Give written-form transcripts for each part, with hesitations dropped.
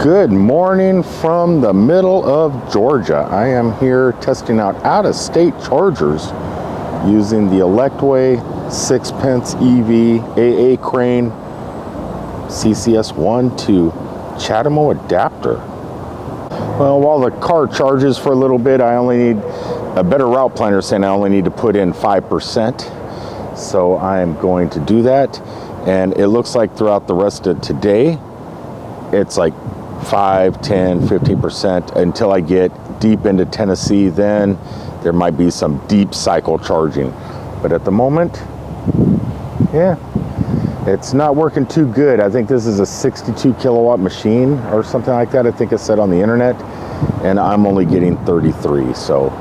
Good morning from the middle of Georgia. I am here testing out-of-state chargers using the Electway 6-pence EV AA crane CCS1 to Chatamo adapter. Well, while the car charges for a little bit, I only need a better route planner saying I only need to put in 5%. So I am going to do that. And it looks like throughout the rest of today, it's like 5, 10, 15% until I get deep into Tennessee. Then there might be some deep cycle charging. But at the moment, yeah, it's not working too good. I think this is a 62 kilowatt machine or something like that. I think it said on the internet, and I'm only getting 33. So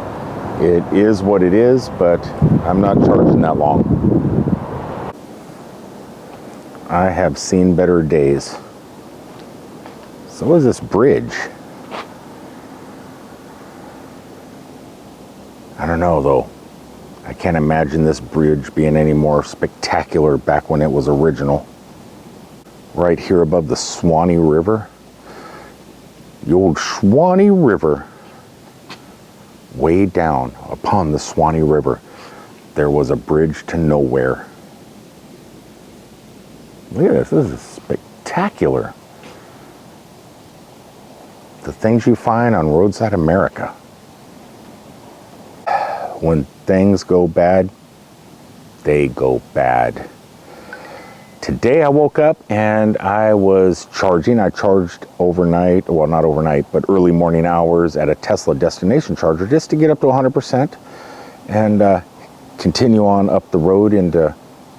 it is what it is, but I'm not charging that long. I have seen better days. So what is this bridge? I don't know though. I can't imagine this bridge being any more spectacular back when it was original. Right here above the Swanee River. The old Swanee River. Way down upon the Swanee River, there was a bridge to nowhere. Look at this is spectacular. The things you find on roadside America. When things go bad, they go bad. Today I woke up and I was charging. I charged overnight, well not overnight, but early morning hours at a Tesla destination charger just to get up to 100% and continue on up the road into,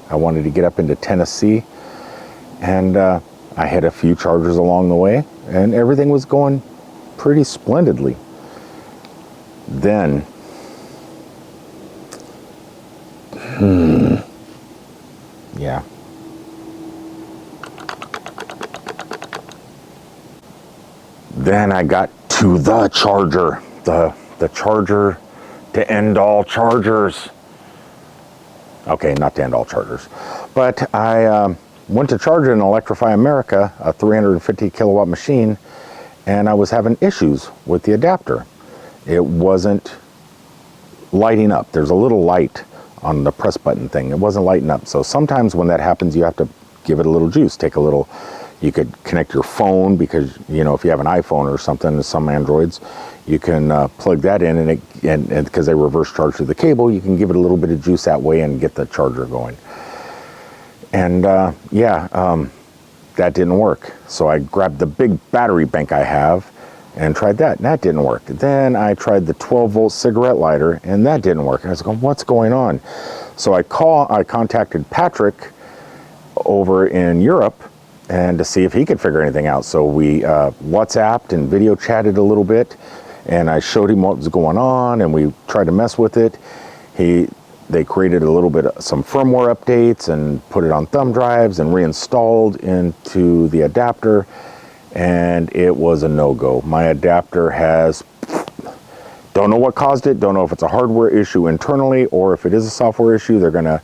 I wanted to get up into Tennessee. And I had a few chargers along the way and everything was going pretty splendidly. Then, yeah. Then I got to the charger, the charger to end all chargers. Okay, not to end all chargers, but I went to charge an Electrify America, a 350 kilowatt machine, and I was having issues with the adapter. It wasn't lighting up. There's a little light on the press button thing. It wasn't lighting up. So sometimes when that happens, you have to give it a little juice. Take a little, you could connect your phone because, you know, if you have an iPhone or something, some Androids, you can plug that in and because they reverse charge through the cable, you can give it a little bit of juice that way and get the charger going. And that didn't work. So I grabbed the big battery bank I have and tried that, and that didn't work. Then I tried the 12-volt cigarette lighter, and that didn't work. I was going, what's going on? So I contacted Patrick over in Europe and to see if he could figure anything out. So we WhatsApped and video chatted a little bit, and I showed him what was going on, and we tried to mess with it. They created a little bit of some firmware updates and put it on thumb drives and reinstalled into the adapter, and it was a no-go. My adapter has, don't know what caused it, don't know if it's a hardware issue internally or if it is a software issue. They're gonna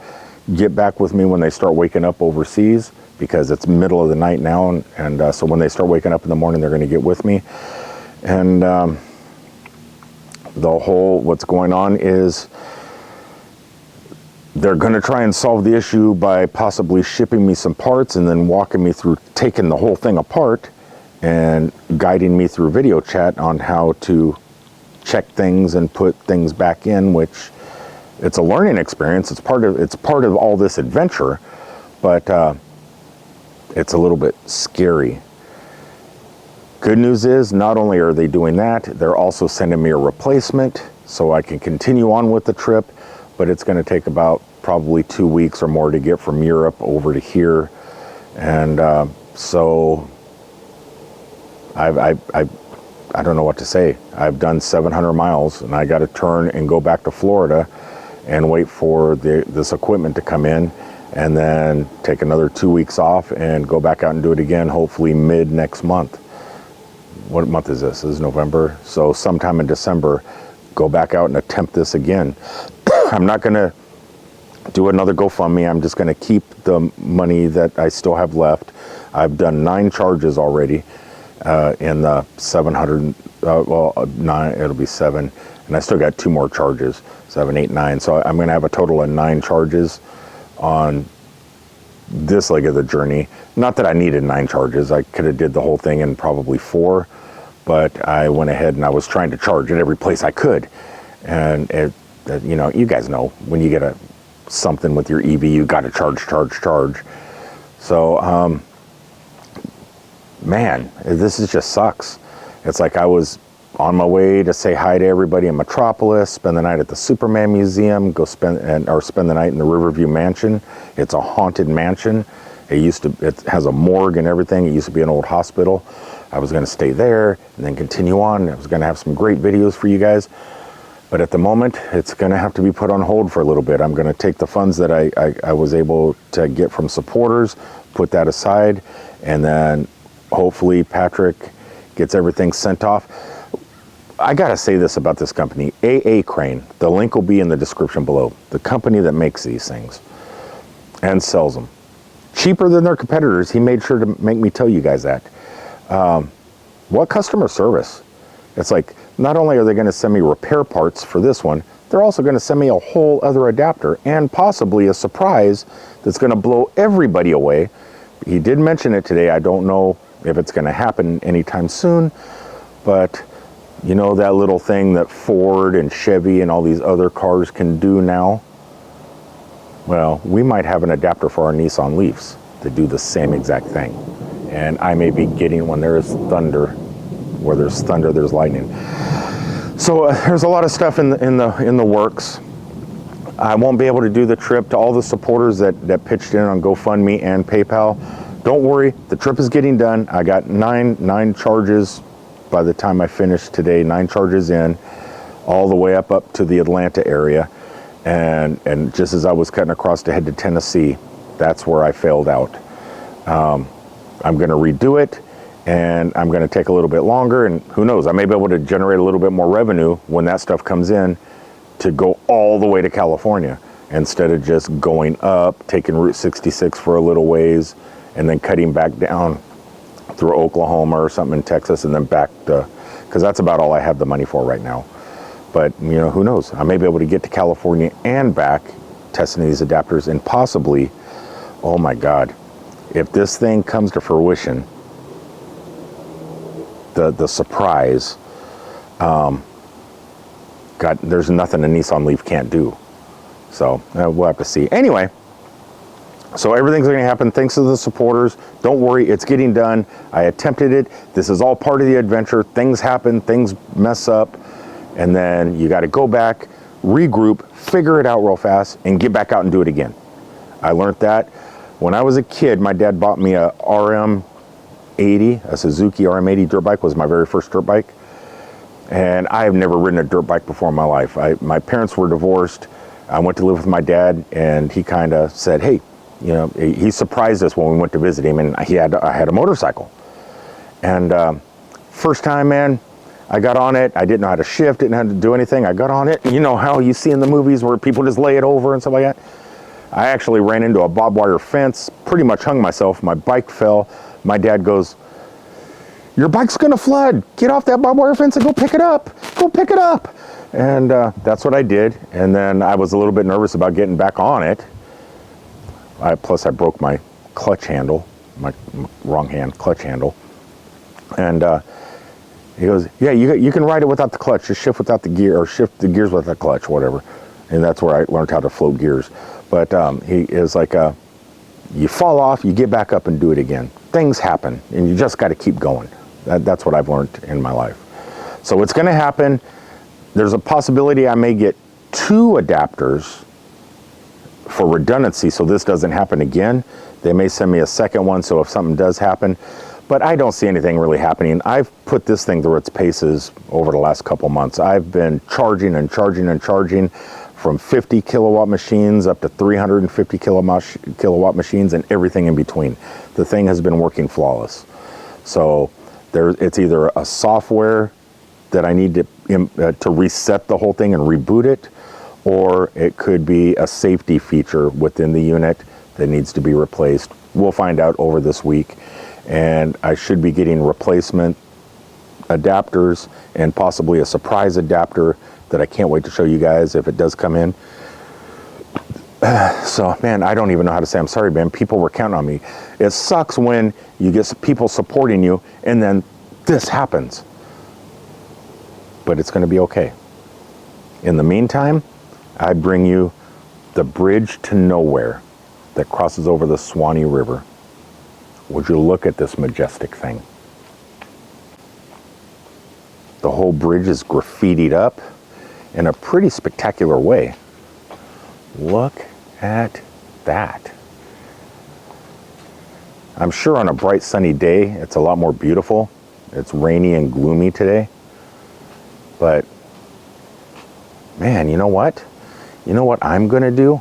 get back with me when they start waking up overseas because it's middle of the night now, and so when they start waking up in the morning, they're gonna get with me. And what's going on is they're going to try and solve the issue by possibly shipping me some parts and then walking me through taking the whole thing apart and guiding me through video chat on how to check things and put things back in, which it's a learning experience. It's part of all this adventure, but it's a little bit scary. Good news is not only are they doing that, they're also sending me a replacement so I can continue on with the trip. But it's going to take about probably 2 weeks or more to get from Europe over to here. And so I don't know what to say. I've done 700 miles and I got to turn and go back to Florida and wait for this equipment to come in and then take another 2 weeks off and go back out and do it again, hopefully mid next month. What month is this? This is November. So sometime in December, go back out and attempt this again. I'm not going to do another GoFundMe. I'm just going to keep the money that I still have left. I've done 9 charges already. in the 700, nine, it'll be 7, and I still got 2 more charges, 7, 8, 9. So I'm going to have a total of 9 charges on this leg of the journey. Not that I needed 9 charges. I could have did the whole thing in probably 4, but I went ahead and I was trying to charge at every place I could. And you know, you guys know when you get something with your EV, you got to charge. So, man, this just sucks. It's like I was on my way to say hi to everybody in Metropolis, spend the night at the Superman Museum, spend the night in the Riverview Mansion. It's a haunted mansion. It has a morgue and everything. It used to be an old hospital. I was going to stay there and then continue on. I was going to have some great videos for you guys. But at the moment, it's going to have to be put on hold for a little bit. I'm going to take the funds that I was able to get from supporters, put that aside, and then hopefully Patrick gets everything sent off. I got to say this about this company, AA Crane. The link will be in the description below. The company that makes these things and sells them. Cheaper than their competitors. He made sure to make me tell you guys that. What customer service? It's like, not only are they going to send me repair parts for this one, they're also going to send me a whole other adapter and possibly a surprise that's going to blow everybody away. He did mention it today. I don't know if it's going to happen anytime soon, but you know that little thing that Ford and Chevy and all these other cars can do now? Well, we might have an adapter for our Nissan Leafs to do the same exact thing. And I may be getting when there is thunder. Where there's thunder, there's lightning. So there's a lot of stuff in the works. I won't be able to do the trip. To all the supporters that pitched in on GoFundMe and PayPal, don't worry, the trip is getting done. I got nine charges by the time I finish today, 9 charges in, all the way up to the Atlanta area. And just as I was cutting across to head to Tennessee, that's where I failed out. I'm going to redo it. And I'm going to take a little bit longer, and who knows, I may be able to generate a little bit more revenue when that stuff comes in to go all the way to California instead of just going up, taking Route 66 for a little ways, and then cutting back down through Oklahoma or something in Texas, and then back to, because that's about all I have the money for right now. But, you know, who knows, I may be able to get to California and back testing these adapters, and possibly, oh my God, if this thing comes to fruition, the surprise, God, there's nothing a Nissan Leaf can't do. So we'll have to see. Anyway, so everything's going to happen thanks to the supporters. Don't worry, it's getting done. I attempted it. This is all part of the adventure. Things happen, things mess up, and then you got to go back, regroup, figure it out real fast, and get back out and do it again. I learned that when I was a kid. My dad bought me a Suzuki RM80 dirt bike. Was my very first dirt bike, and I have never ridden a dirt bike before in my life. My parents were divorced. I went to live with my dad, and he kind of said, hey, you know, he surprised us when we went to visit him, and I had a motorcycle. And first time, man, I got on it. I didn't know how to shift, didn't know how to do anything. I got on it. You know how you see in the movies where people just lay it over and stuff like that? I actually ran into a barbed wire fence, pretty much hung myself. My bike fell. My dad goes, your bike's gonna flood. Get off that barbed wire fence and go pick it up. Go pick it up. And that's what I did. And then I was a little bit nervous about getting back on it. Plus I broke my clutch handle, my wrong hand clutch handle. And he goes, yeah, you can ride it without the clutch. Just shift without the gear, or shift the gears without the clutch, whatever. And that's where I learned how to float gears. But he is like, you fall off, you get back up and do it again. Things happen, and you just got to keep going. That's what I've learned in my life. So it's going to happen. There's a possibility I may get 2 adapters for redundancy, so this doesn't happen again. They may send me a second one, so if something does happen. But I don't see anything really happening. I've put this thing through its paces over the last couple months. I've been charging and charging and charging from 50 kilowatt machines up to 350 kilowatt machines and everything in between. The thing has been working flawless. So it's either a software that I need to reset the whole thing and reboot it, or it could be a safety feature within the unit that needs to be replaced. We'll find out over this week. and I should be getting replacement adapters and possibly a surprise adapter that I can't wait to show you guys if it does come in. So, man, I don't even know how to say I'm sorry, man. People were counting on me. It sucks when you get people supporting you and then this happens. But it's going to be okay. In the meantime, I bring you the bridge to nowhere that crosses over the Swanee River. Would you look at this majestic thing? The whole bridge is graffitied up in a pretty spectacular way. Look at that. I'm sure on a bright sunny day, it's a lot more beautiful. It's rainy and gloomy today. But, man, you know what? You know what I'm gonna do?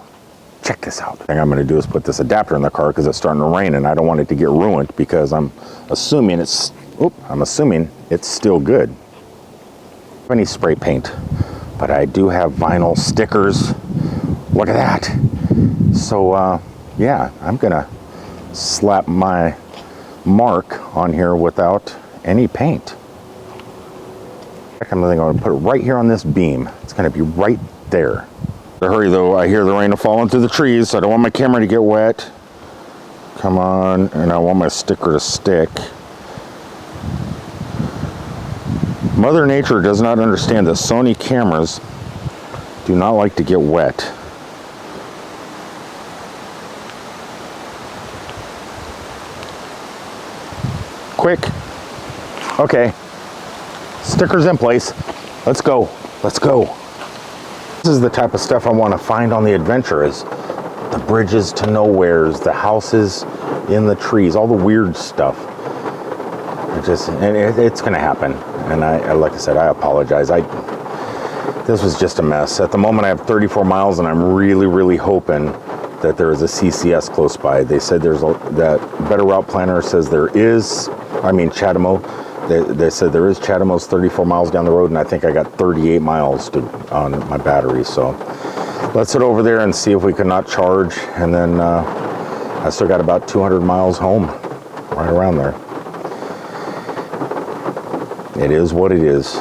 Check this out. The thing I'm gonna do is put this adapter in the car because it's starting to rain and I don't want it to get ruined because I'm assuming it's still good. I don't have any spray paint, but I do have vinyl stickers. Look at that. So, yeah, I'm gonna slap my mark on here without any paint. I'm gonna put it right here on this beam. It's gonna be right there. Hurry though, I hear the rain falling through the trees, so I don't want my camera to get wet. Come on, and I want my sticker to stick. Mother Nature does not understand that Sony cameras do not like to get wet. Quick. Okay. Stickers in place. Let's go. Let's go. This is the type of stuff I want to find on the adventure, is the bridges to nowheres, the houses in the trees, all the weird stuff. It's going to happen. And I, like I said, I apologize. This was just a mess. At the moment, I have 34 miles, and I'm really, really hoping that there is a CCS close by. They said that Better Route Planner says there is. I mean, Chatamo. They said there is Chatamos 34 miles down the road, and I think I got 38 miles on my battery. So let's head over there and see if we can not charge. And then I still got about 200 miles home, right around there. It is what it is.